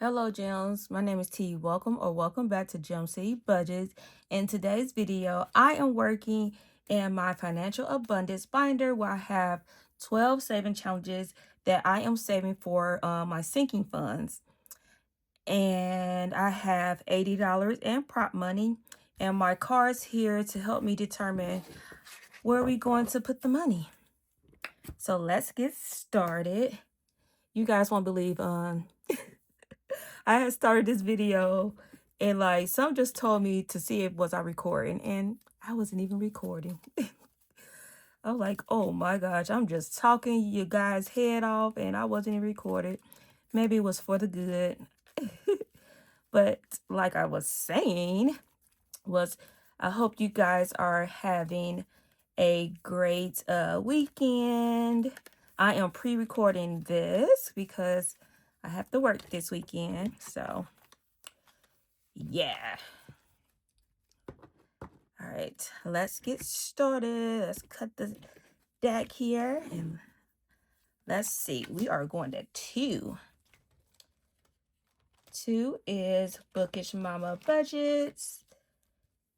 Hello gems, my name is T. Welcome back to Gem City Budgets. In today's video, I am working in my financial abundance binder where I have 12 saving challenges that I am saving for my sinking funds. And I have $80 in prop money, and my card's here to help me determine where we're going to put the money. So let's get started. You guys won't believe I had started this video and like some just told me to see if was I recording, and I wasn't even recording. I was like, oh my gosh, I'm just talking you guys head off and I wasn't even recorded. Maybe it was for the good. But like I was saying, I hope you guys are having a great weekend. I am pre-recording this because I have to work this weekend. So yeah. All right, let's get started. Let's cut the deck here and let's see. We are going to 2. 2 is Bookish Mama Budgets.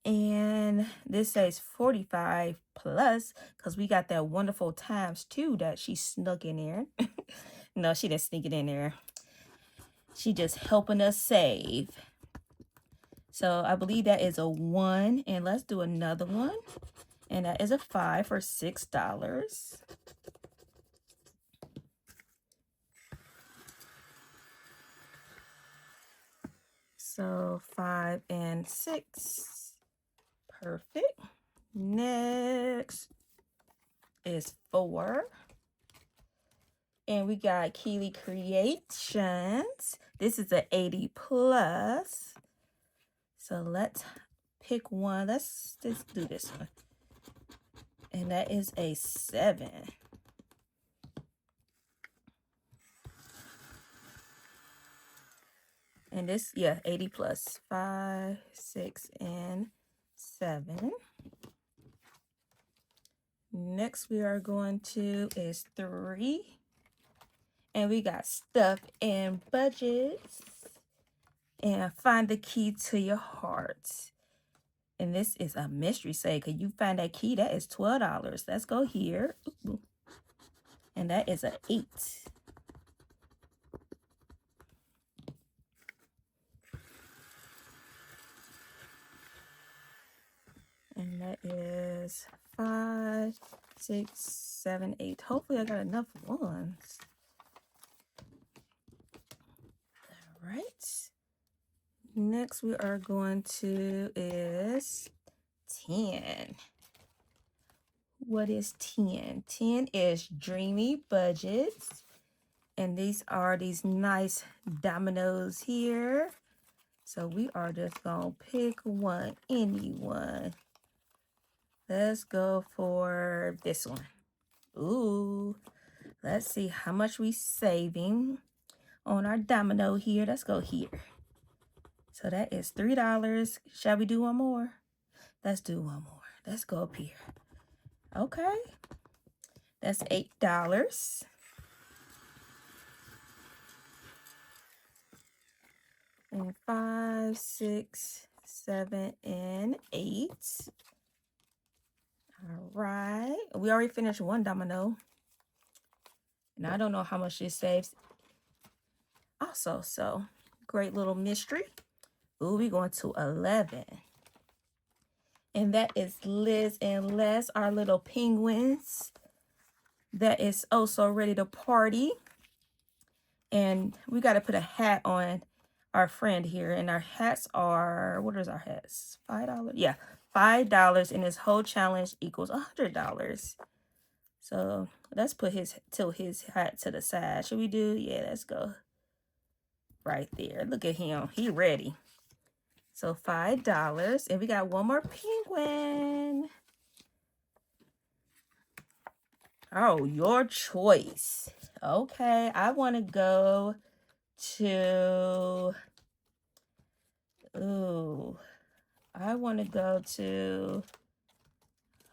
And this says 45 plus because we got that wonderful ×2 that she snuck in there. No, she didn't sneak it in there. She just helping us save. So I believe that is a 1. And let's do another one. And that is a 5 for $6. So 5 and 6. Perfect. Next is 4. And we got Keely Creations. This is a 80 plus. So let's pick one. Let's just do this one. And that is a 7. And this, yeah, 80 plus. 5, 6, and 7. Next we are going to is 3. And we got Stuff and Budgets. And Find the Key to Your Heart. And this is a mystery say. Can you find that key? That is $12. Let's go here. Ooh. And that is an 8. And that is 5, 6, 7, 8. Hopefully I got enough ones. All right. Next we are going to is 10. What is 10? 10 is Dreamy Budgets. And these are these nice dominoes here. So we are just going to pick one, any one. Let's go for this one. Ooh, let's see how much we saving on our domino here. Let's go here. So that is $3. Shall we do one more? Let's do one more. Let's go up here. Okay. That's $8. And 5, 6, 7, and 8. All right. We already finished one domino. And I don't know how much this saves. Also, so great little mystery. Ooh, we're going to 11. And that is Liz and Les, our little penguins. That is also ready to party. And we got to put a hat on our friend here. And our hats are, what is our hats? $5? Yeah, $5. And this whole challenge equals $100. So let's put tilt his hat to the side. Should we do? Yeah, let's go. Right there. Look at him. He ready. So $5. And we got one more penguin. Oh, your choice. Okay, I want to go to... Ooh. I want to go to...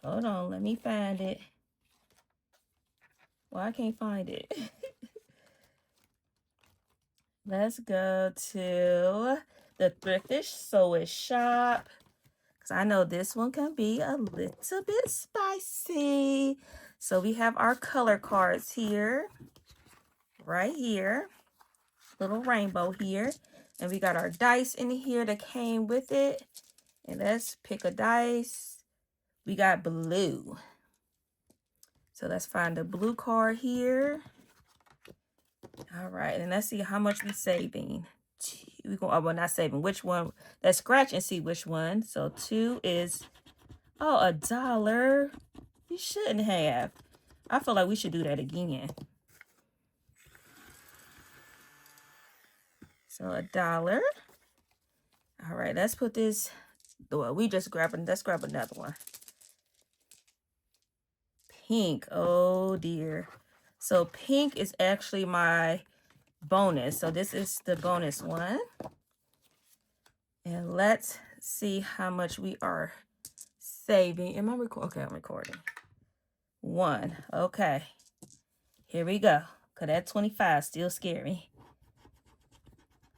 Hold on, let me find it. Well, I can't find it. Let's go to the thriftish sewish shop. Because I know this one can be a little bit spicy. So we have our color cards here. Right here. Little rainbow here. And we got our dice in here that came with it. And let's pick a dice. We got blue. So let's find the blue card here. All right, and let's see how much we're saving. We're going, oh, well, not saving. Which one? Let's scratch and see which one. So 2 is, oh, $1. You shouldn't have. I feel like we should do that again. So $1. All right, let's put this. Well, we just grabbing. Let's grab another one. Pink. Oh dear. So pink is actually my bonus. So this is the bonus one. And let's see how much we are saving. Am I recording? Okay, I'm recording. 1. Okay. Here we go. Cause that 25 still scary.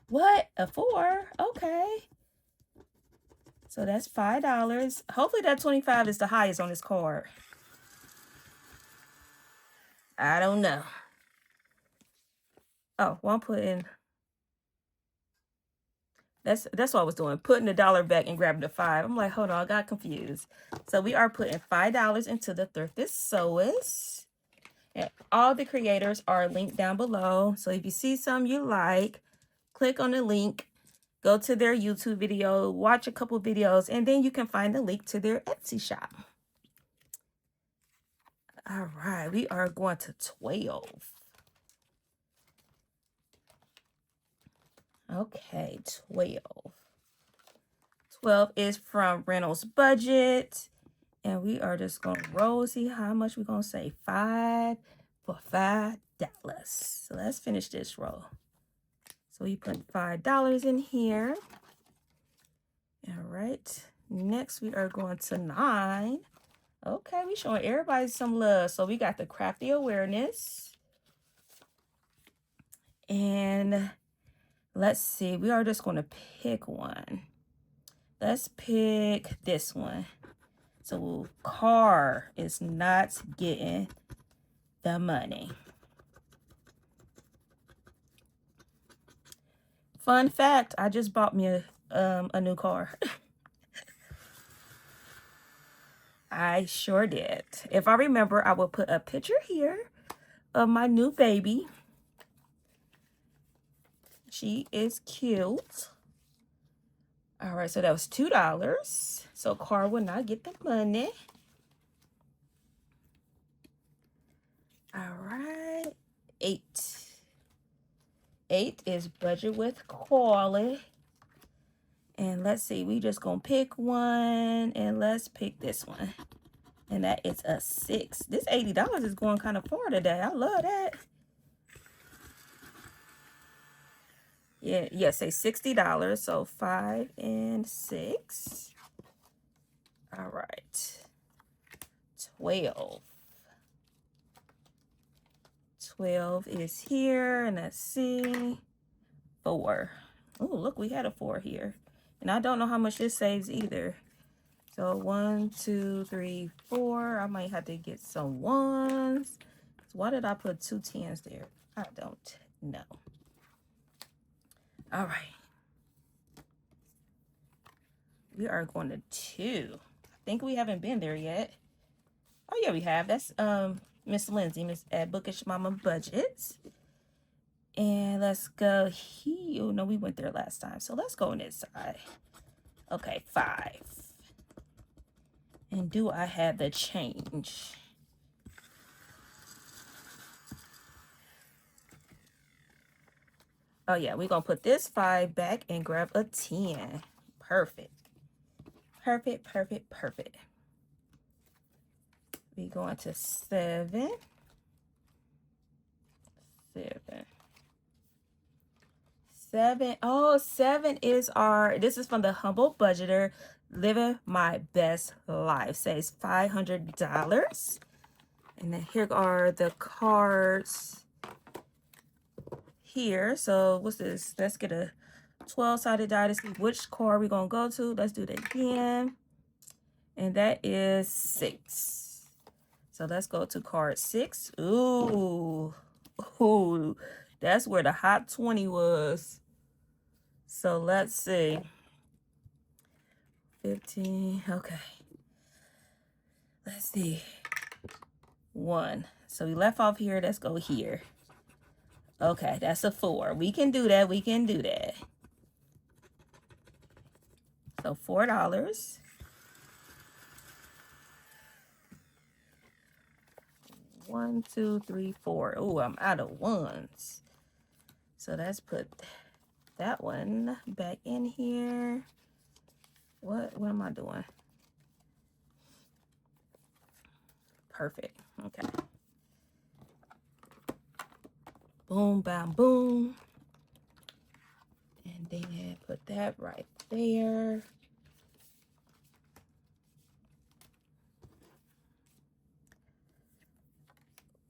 What? A 4? Okay. So that's $5. Hopefully that 25 is the highest on this card. I don't know. Oh, well, I'm putting. That's what I was doing. Putting the $1 back and grabbing the 5. I'm like, hold on, I got confused. So we are putting $5 into the Thrifted Sewist. And all the creators are linked down below. So if you see some you like, click on the link, go to their YouTube video, watch a couple videos, and then you can find the link to their Etsy shop. All right, we are going to 12. Okay, 12. 12 is from Reynolds Budget. And we are just going to roll, see how much we're going to save. 5 for $5. So let's finish this roll. So we put $5 in here. All right. Next, we are going to 9. Okay, we showing everybody some love. So we got the Crafty Awareness. And let's see. We are just going to pick one. Let's pick this one. So Car is not getting the money. Fun fact, I just bought me a new car. I sure did. If I remember, I will put a picture here of my new baby. She is cute. All right, so that was $2. So Car will not get the money. All right, 8. 8 is Budget with Quality. And let's see, we just gonna pick one, and let's pick this one. And that is a 6. This $80 is going kind of far today. I love that. Yeah, say $60. So 5 and 6. All right. 12. 12 is here, and let's see. 4. Oh, look, we had a 4 here. And I don't know how much this saves either. So 1, 2, 3, 4. I might have to get some 1s. So why did I put 2 10s there? I don't know. All right. We are going to 2. I think we haven't been there yet. Oh yeah, we have. That's Miss Lindsay, Miss at Bookish Mama Budgets. And let's go here. Oh no, we went there last time. So let's go on this side. Okay, 5. And do I have the change? Oh yeah, we're gonna put this 5 back and grab a 10. Perfect. Perfect, perfect, perfect. We going to 7. 7. Oh, 7 is our, this is from the Humble Budgeter, Living My Best Life. Says $500. And then here are the cards here. So what's this? Let's get a 12-sided die to see which card we're going to go to. Let's do that again. And that is 6. So let's go to card 6. Ooh. Ooh. That's where the hot 20 was. So let's see. 15. Okay. Let's see. 1. So we left off here. Let's go here. Okay, that's a 4. We can do that. We can do that. So $4. 1, 2, 3, 4. Oh, I'm out of ones. So let's put that one back in here. What am I doing? Perfect. Okay. Boom, bam, boom. And then put that right there.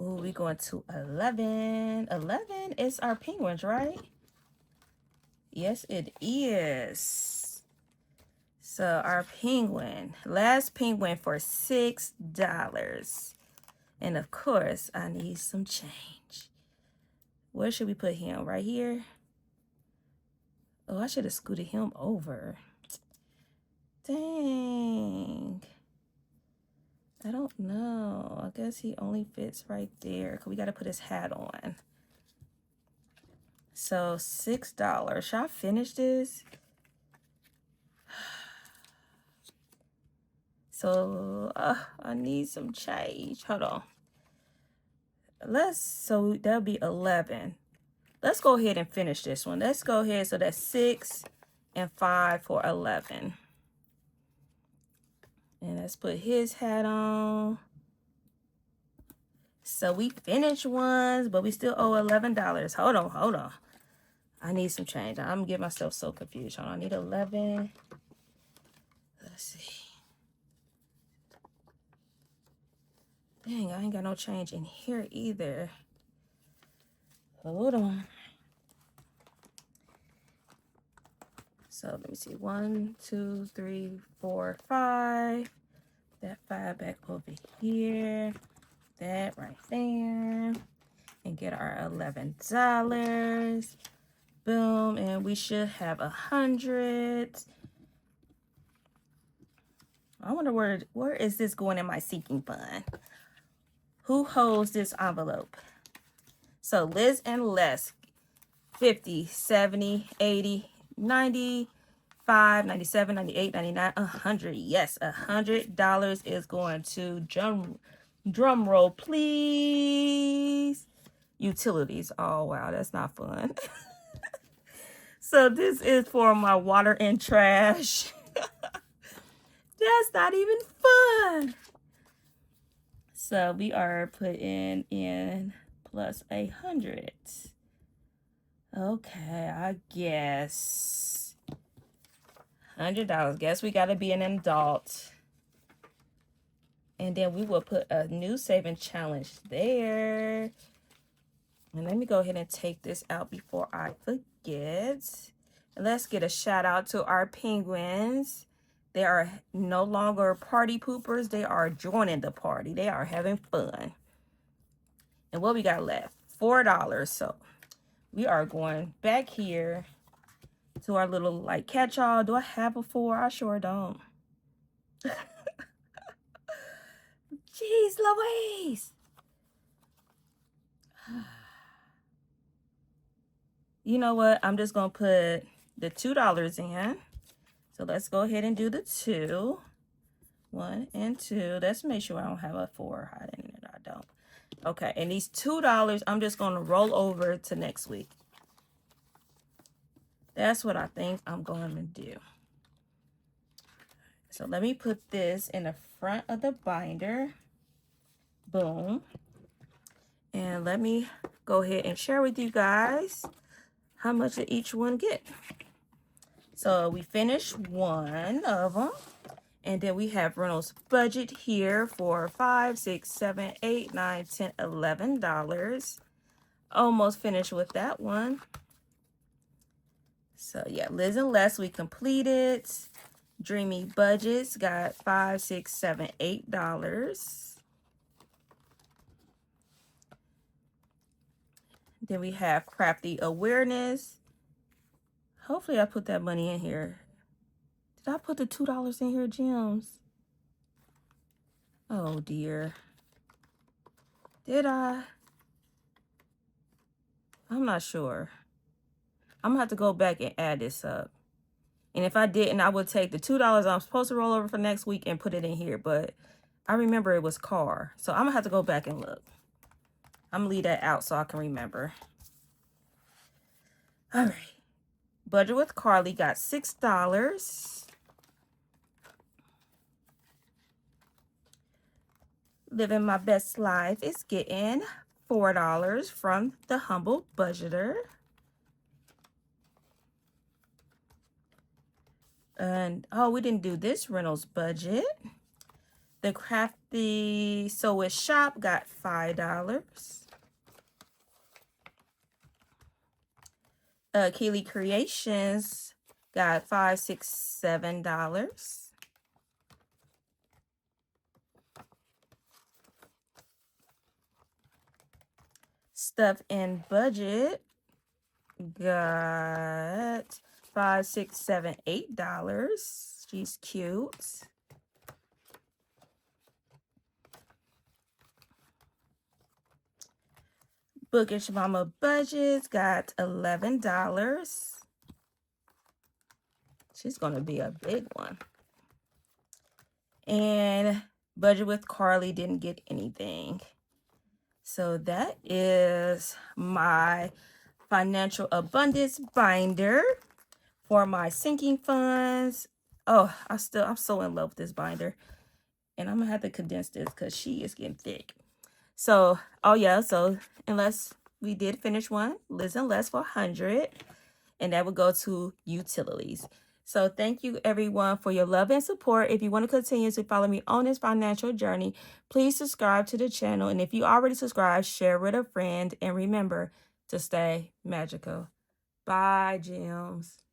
Ooh, we're going to 11. 11 is our penguins, right? Yes, it is. So our penguin, last penguin for $6. And of course, I need some change. Where should we put him? Right here? Oh, I should have scooted him over. Dang. I don't know. I guess he only fits right there. We got to put his hat on. So $6. Should I finish this? So I need some change. Hold on. So that'll be 11. Let's go ahead and finish this one. Let's go ahead. So that's 6 and 5 for 11. And let's put his hat on. So we finished ones, but we still owe $11. Hold on. I need some change. I'm getting myself so confused. Hold on. I need 11. Let's see. Dang, I ain't got no change in here either. Hold on. So let me see. 1, 2, 3, 4, 5. That 5 back over here. That right there. And get our $11. Boom. And we should have 100. I wonder where is this going in my sinking fund? Who holds this envelope? So Liz and Les, 50, 70, 80, 95, 97, 98, 99, 100. Yes, $100 is going to drum roll, please. Utilities. Oh, wow, that's not fun. So this is for my water and trash. That's not even fun. So we are putting in plus 100. Okay, I guess $100. Guess we got to be an adult. And then we will put a new saving challenge there. And let me go ahead and take this out before I forget. And let's get a shout out to our penguins. They are no longer party poopers. They are joining the party. They are having fun. And what we got left? $4. So we are going back here to our little like catch-all. Do I have a 4? I sure don't. Jeez Louise. You know what? I'm just going to put the $2 in. So let's go ahead and do the 2. 1 and 2. Let's make sure I don't have a 4 hiding in it. I don't. Okay, and these $2, I'm just going to roll over to next week. That's what I think I'm going to do. So let me put this in the front of the binder. Boom. And let me go ahead and share with you guys how much did each one get. So we finished one of them. And then we have Reynolds budget here for $5, $6, $7, $8, $9, $10, $11. almost finished with that one. So yeah, Liz and Les, we completed. Dreamy Budgets got $5, $6, $7, $8. Then we have Crafty Awareness. Hopefully I put that money in here. Did I put the $2 in here, Gems? Oh dear. Did I? I'm not sure. I'm gonna have to go back and add this up. And if I didn't, I would take the $2 I'm supposed to roll over for next week and put it in here. But I remember it was car. So I'm gonna have to go back and look. I'm gonna leave that out so I can remember. All right. Budget with Carly got $6. Living My Best Life is getting $4 from the Humble Budgeter. And oh, we didn't do this Reynolds budget. The Crafty Sew It Shop got $5. Keely Creations got $5, $6, $7. Stuff and Budget got $5, $6, $7, $8. She's cute. Bookish Mama Budgets got $11. She's gonna be a big one. And Budget with Carly didn't get anything. So that is my financial abundance binder for my sinking funds. Oh, I'm so in love with this binder. And I'm gonna have to condense this because she is getting thick. So, oh yeah, so unless we did finish one, Liz and Les for 100, and that would go to utilities. So thank you everyone for your love and support. If you want to continue to follow me on this financial journey, please subscribe to the channel. And if you already subscribed, share with a friend. And remember to stay magical. Bye, Gems.